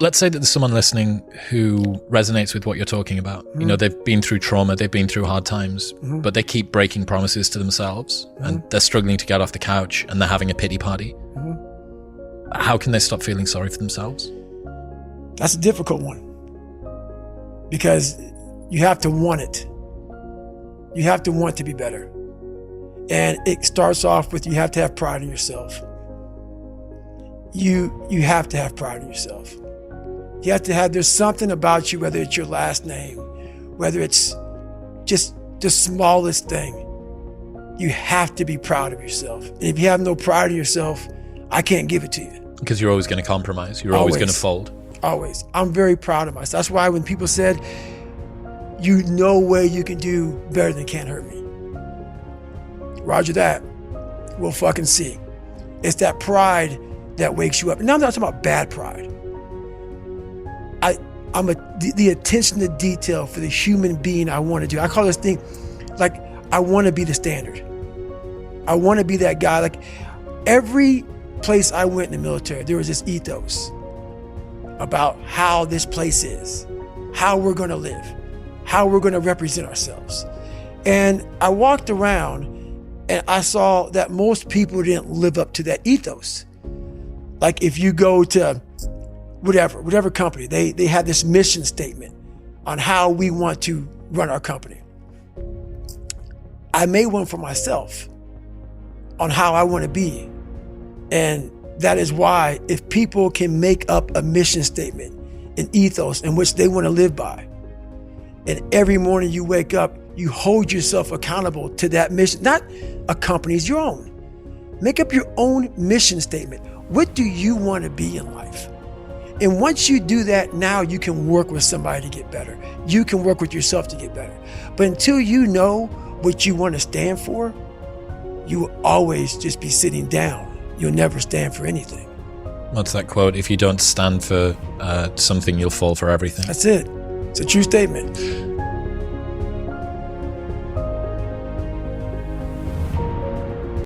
Let's say that there's someone listening who resonates with what you're talking about. You know, they've been through trauma, they've been through hard times, but they keep breaking promises to themselves and they're struggling to get off the couch and they're having a pity party. How can they stop feeling sorry for themselves? That's a difficult one because you have to want it. You have to want to be better. And it starts off with you have to have pride in yourself. You have to have pride in yourself. You have to have, there's something about you, whether it's your last name, whether it's just the smallest thing, you have to be proud of yourself. And if you have no pride in yourself, I can't give it to you. Because you're always going to compromise. You're always going to fold. Always. I'm very proud of myself. That's why when people said, you know way you can do better than Can't Hurt Me. Roger that. We'll fucking see. It's that pride that wakes you up. Now I'm not talking about bad pride. The attention to detail for the human being I want to do. I call this thing, like, I want to be the standard. I want to be that guy. Like, every place I went in the military, there was this ethos about how this place is, how we're going to live, how we're going to represent ourselves. And I walked around and I saw that most people didn't live up to that ethos. Like, if you go to whatever company, they had this mission statement on how we want to run our company. I made one for myself on how I want to be. And that is why if people can make up a mission statement, an ethos in which they want to live by, and every morning you wake up, you hold yourself accountable to that mission, not a company's, your own. Make up your own mission statement. What do you want to be in life? And once you do that, now you can work with somebody to get better. You can work with yourself to get better. But until you know what you want to stand for, you will always just be sitting down. You'll never stand for anything. What's that quote? If you don't stand for something, you'll fall for everything. That's it. It's a true statement.